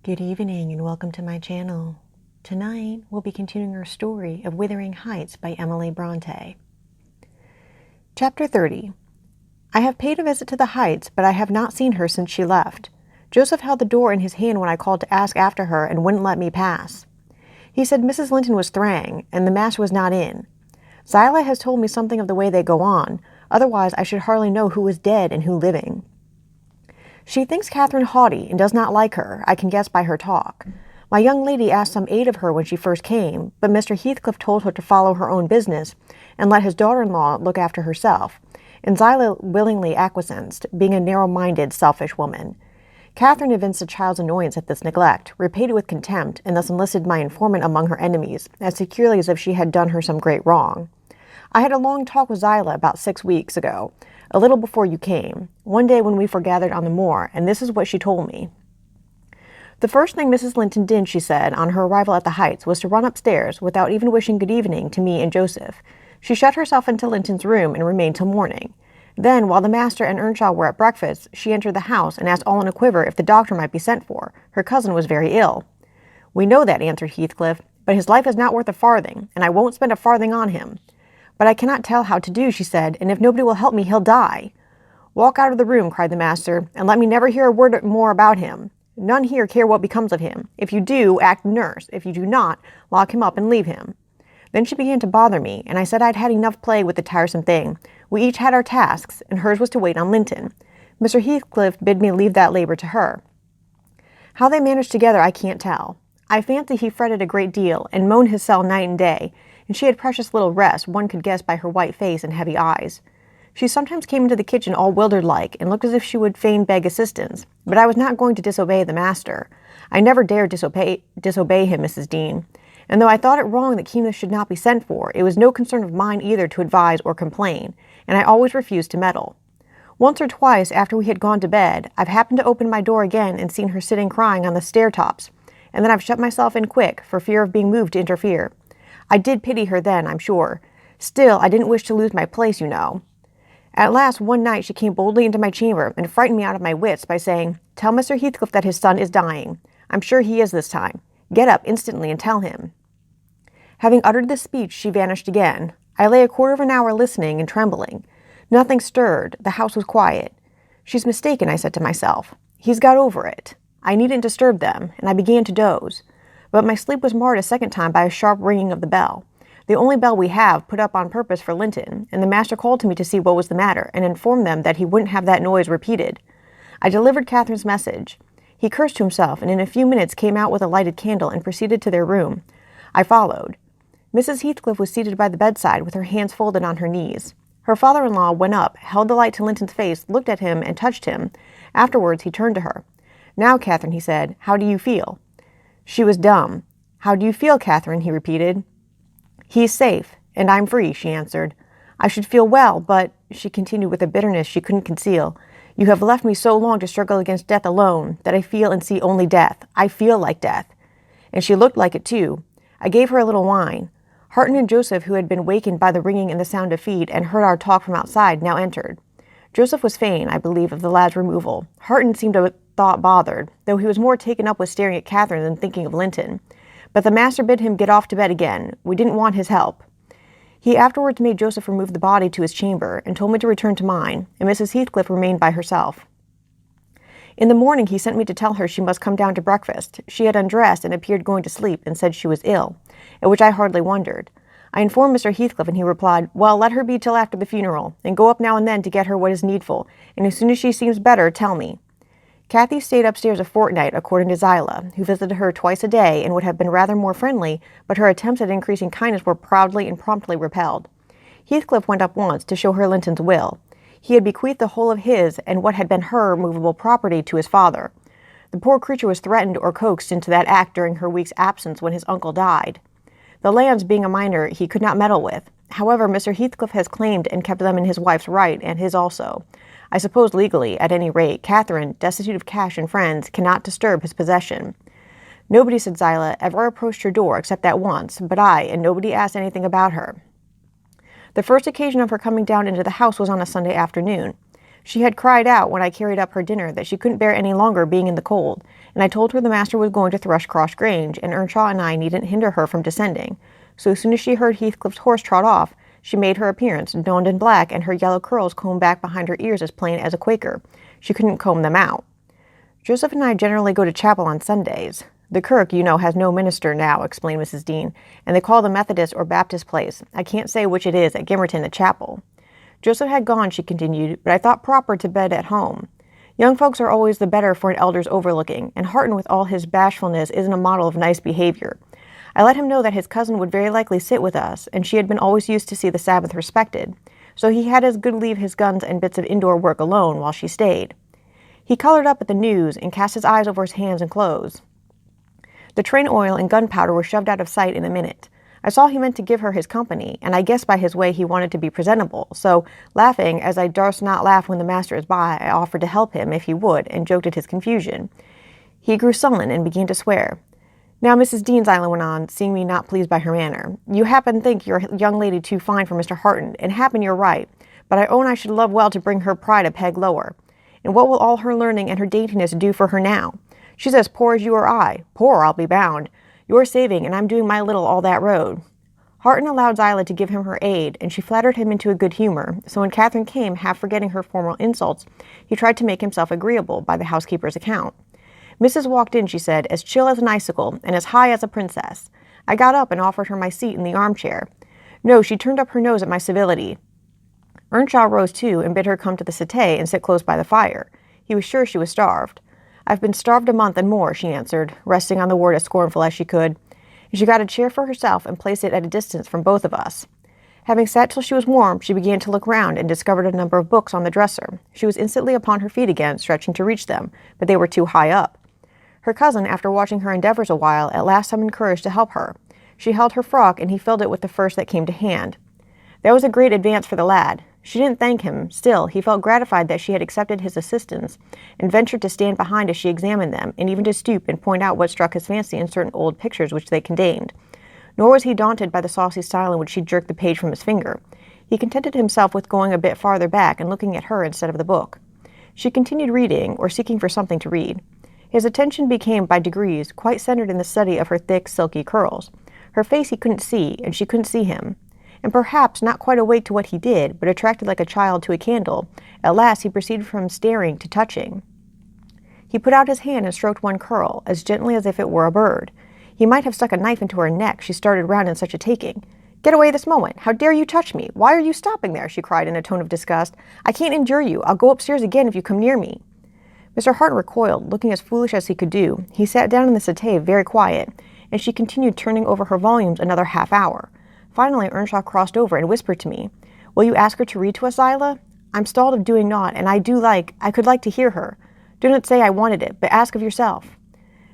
Good evening and welcome to my channel. Tonight we'll be continuing our story of Wuthering Heights by Emily Bronte. Chapter 30. I have paid a visit to the Heights, but I have not seen her since she left. Joseph held the door in his hand when I called to ask after her and wouldn't let me pass. He said Mrs. Linton was straying and the master was not in. Zyla has told me something of the way they go on, otherwise I should hardly know who is dead and who living. She thinks Catherine haughty and does not like her, I can guess by her talk. My young lady asked some aid of her when she first came, but Mr. Heathcliff told her to follow her own business and let his daughter-in-law look after herself, and Zyla willingly acquiesced, being a narrow-minded, selfish woman. Catherine evinced a child's annoyance at this neglect, repaid it with contempt, and thus enlisted my informant among her enemies, as securely as if she had done her some great wrong. I had a long talk with Zyla about 6 weeks ago, a little before you came, one day when we foregathered on the moor, and this is what she told me. The first thing Mrs. Linton did, she said, on her arrival at the Heights, was to run upstairs, without even wishing good evening to me and Joseph. She shut herself into Linton's room and remained till morning. Then, while the master and Earnshaw were at breakfast, she entered the house and asked all in a quiver if the doctor might be sent for. Her cousin was very ill. We know that, answered Heathcliff, but his life is not worth a farthing, and I won't spend a farthing on him. But I cannot tell how to do, she said, and if nobody will help me, he'll die. Walk out of the room, cried the master, and let me never hear a word more about him. None here care what becomes of him. If you do, act nurse. If you do not, lock him up and leave him. Then she began to bother me, and I said I'd had enough play with the tiresome thing. We each had our tasks, and hers was to wait on Linton. Mr. Heathcliff bid me leave that labor to her. How they managed together I can't tell. I fancy he fretted a great deal, and moaned his cell night and day, and she had precious little rest, one could guess by her white face and heavy eyes. She sometimes came into the kitchen all wildered-like, and looked as if she would fain beg assistance, but I was not going to disobey the master. I never dared disobey him, Mrs. Dean, and though I thought it wrong that Keenan should not be sent for, it was no concern of mine either to advise or complain, and I always refused to meddle. Once or twice, after we had gone to bed, I've happened to open my door again and seen her sitting crying on the stair-tops, and then I've shut myself in quick, for fear of being moved to interfere. I did pity her then, I'm sure. Still, I didn't wish to lose my place, you know. At last, one night, she came boldly into my chamber and frightened me out of my wits by saying, "Tell Mr. Heathcliff that his son is dying. I'm sure he is this time. Get up instantly and tell him." Having uttered this speech, she vanished again. I lay a quarter of an hour listening and trembling. Nothing stirred. The house was quiet. She's mistaken, I said to myself. He's got over it. I needn't disturb them, and I began to doze. But my sleep was marred a second time by a sharp ringing of the bell, the only bell we have, put up on purpose for Linton, and the master called to me to see what was the matter, and informed them that he wouldn't have that noise repeated. I delivered Catherine's message. He cursed to himself, and in a few minutes came out with a lighted candle and proceeded to their room. I followed. Mrs. Heathcliff was seated by the bedside with her hands folded on her knees. Her father-in-law went up, held the light to Linton's face, looked at him, and touched him. Afterwards he turned to her. "Now, Catherine," he said, "how do you feel?" She was dumb. "How do you feel, Catherine?" he repeated. "He's safe, and I'm free," she answered. "I should feel well, but," she continued with a bitterness she couldn't conceal, "you have left me so long to struggle against death alone, that I feel and see only death. I feel like death." And she looked like it, too. I gave her a little wine. Harton and Joseph, who had been wakened by the ringing and the sound of feet, and heard our talk from outside, now entered. Joseph was fain, I believe, of the lad's removal. Harton seemed a thought bothered, though he was more taken up with staring at Catherine than thinking of Linton. But the master bid him get off to bed again. We didn't want his help. He afterwards made Joseph remove the body to his chamber, and told me to return to mine, and Mrs. Heathcliff remained by herself. In the morning he sent me to tell her she must come down to breakfast. She had undressed and appeared going to sleep, and said she was ill, at which I hardly wondered. I informed Mr. Heathcliff, and he replied, "Well, let her be till after the funeral, and go up now and then to get her what is needful, and as soon as she seems better, tell me." Cathy stayed upstairs a fortnight, according to Zyla, who visited her twice a day and would have been rather more friendly, but her attempts at increasing kindness were proudly and promptly repelled. Heathcliff went up once to show her Linton's will. He had bequeathed the whole of his and what had been her movable property to his father. The poor creature was threatened or coaxed into that act during her week's absence when his uncle died. The lands, being a minor, he could not meddle with. However, Mr. Heathcliff has claimed and kept them in his wife's right, and his also. I suppose legally, at any rate, Catherine, destitute of cash and friends, cannot disturb his possession. Nobody, said Zyla, ever approached her door except that once, but I, and nobody asked anything about her. The first occasion of her coming down into the house was on a Sunday afternoon. She had cried out when I carried up her dinner that she couldn't bear any longer being in the cold, and I told her the master was going to Thrushcross Grange, and Earnshaw and I needn't hinder her from descending. So as soon as she heard Heathcliff's horse trot off, she made her appearance, donned in black, and her yellow curls combed back behind her ears as plain as a Quaker. She couldn't comb them out. Joseph and I generally go to chapel on Sundays. The kirk, you know, has no minister now, explained Mrs. Dean, and they call the Methodist or Baptist place. I can't say which it is at Gimmerton, a chapel. Joseph had gone, she continued, but I thought proper to bed at home. Young folks are always the better for an elder's overlooking, and Harton, with all his bashfulness, isn't a model of nice behavior. I let him know that his cousin would very likely sit with us, and she had been always used to see the Sabbath respected, so he had as good leave his guns and bits of indoor work alone while she stayed. He colored up at the news and cast his eyes over his hands and clothes. The train oil and gunpowder were shoved out of sight in a minute. I saw he meant to give her his company, and I guessed by his way he wanted to be presentable, so, laughing, as I durst not laugh when the master is by, I offered to help him, if he would, and joked at his confusion. He grew sullen and began to swear. Now, Mrs. Dean, Zyla went on, seeing me not pleased by her manner, you happen think your young lady too fine for Mr. Harton, and happen you're right, but I own I should love well to bring her pride a peg lower. And what will all her learning and her daintiness do for her now? She's as poor as you or I. Poor, I'll be bound. You're saving, and I'm doing my little all that road. Harton allowed Zyla to give him her aid, and she flattered him into a good humor, so when Catherine came, half forgetting her formal insults, he tried to make himself agreeable by the housekeeper's account. Mrs. walked in, she said, as chill as an icicle, and as high as a princess. I got up and offered her my seat in the armchair. No, she turned up her nose at my civility. Earnshaw rose too, and bid her come to the settee and sit close by the fire. He was sure she was starved. I've been starved a month and more, she answered, resting on the word as scornful as she could. And she got a chair for herself and placed it at a distance from both of us. Having sat till she was warm, she began to look round and discovered a number of books on the dresser. She was instantly upon her feet again, stretching to reach them, but they were too high up. Her cousin, after watching her endeavors a while, at last summoned courage to help her. She held her frock, and he filled it with the first that came to hand. That was a great advance for the lad. She didn't thank him. Still, he felt gratified that she had accepted his assistance, and ventured to stand behind as she examined them, and even to stoop and point out what struck his fancy in certain old pictures which they contained. Nor was he daunted by the saucy style in which she jerked the page from his finger. He contented himself with going a bit farther back and looking at her instead of the book. She continued reading, or seeking for something to read. His attention became, by degrees, quite centered in the study of her thick, silky curls. Her face he couldn't see, and she couldn't see him. And perhaps not quite awake to what he did, but attracted like a child to a candle, at last he proceeded from staring to touching. He put out his hand and stroked one curl, as gently as if it were a bird. He might have stuck a knife into her neck, she started round in such a taking. Get away this moment! How dare you touch me? Why are you stopping there? She cried in a tone of disgust. I can't endure you. I'll go upstairs again if you come near me. Mr. Harton recoiled, looking as foolish as he could do. He sat down in the settee, very quiet, and she continued turning over her volumes another half hour. Finally, Earnshaw crossed over and whispered to me, Will you ask her to read to us, Zyla? I'm stalled of doing naught, and I could like to hear her. Do not say I wanted it, but ask of yourself.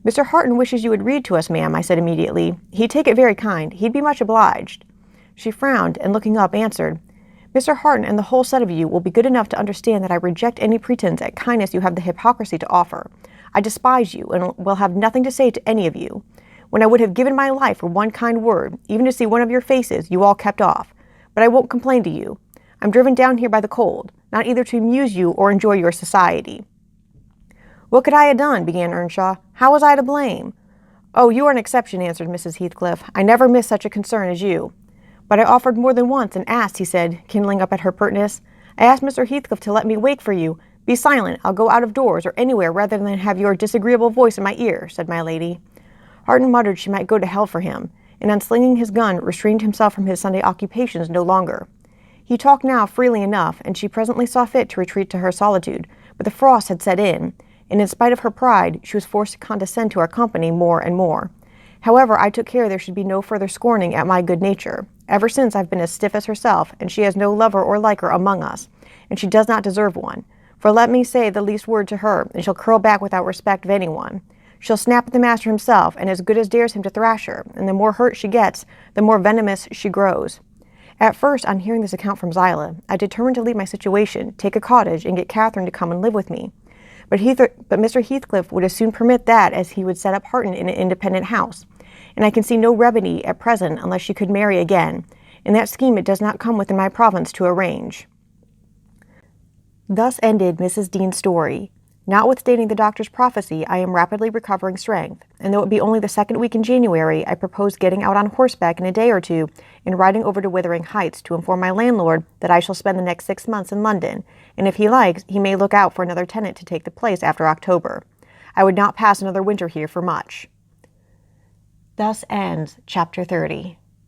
Mr. Harton wishes you would read to us, ma'am, I said immediately. He'd take it very kind. He'd be much obliged. She frowned, and looking up, answered, Mr. Harton and the whole set of you will be good enough to understand that I reject any pretense at kindness you have the hypocrisy to offer. I despise you, and will have nothing to say to any of you. When I would have given my life for one kind word, even to see one of your faces, you all kept off. But I won't complain to you. I'm driven down here by the cold, not either to amuse you or enjoy your society. What could I have done? Began Earnshaw. How was I to blame? Oh, you are an exception, answered Mrs. Heathcliff. I never missed such a concern as you. But I offered more than once and asked, he said, kindling up at her pertness. I asked Mr. Heathcliff to let me wake for you. Be silent. I'll go out of doors or anywhere rather than have your disagreeable voice in my ear, said my lady. Harton muttered she might go to hell for him, and unslinging his gun, restrained himself from his Sunday occupations no longer. He talked now freely enough, and she presently saw fit to retreat to her solitude, but the frost had set in, and in spite of her pride, she was forced to condescend to our company more and more. However, I took care there should be no further scorning at my good nature. Ever since I've been as stiff as herself, and she has no lover or liker among us, and she does not deserve one. For let me say the least word to her, and she'll curl back without respect of anyone. She'll snap at the master himself, and as good as dares him to thrash her, and the more hurt she gets, the more venomous she grows. At first, on hearing this account from Zyla, I determined to leave my situation, take a cottage, and get Catherine to come and live with me. But Mr. Heathcliff would as soon permit that as he would set up Harton in an independent house, and I can see no remedy at present unless she could marry again. In that scheme it does not come within my province to arrange. Thus ended Mrs. Dean's story. Notwithstanding the doctor's prophecy, I am rapidly recovering strength, and though it be only the second week in January, I propose getting out on horseback in a day or two and riding over to Wuthering Heights to inform my landlord that I shall spend the next 6 months in London, and if he likes, he may look out for another tenant to take the place after October. I would not pass another winter here for much. Thus ends Chapter 30.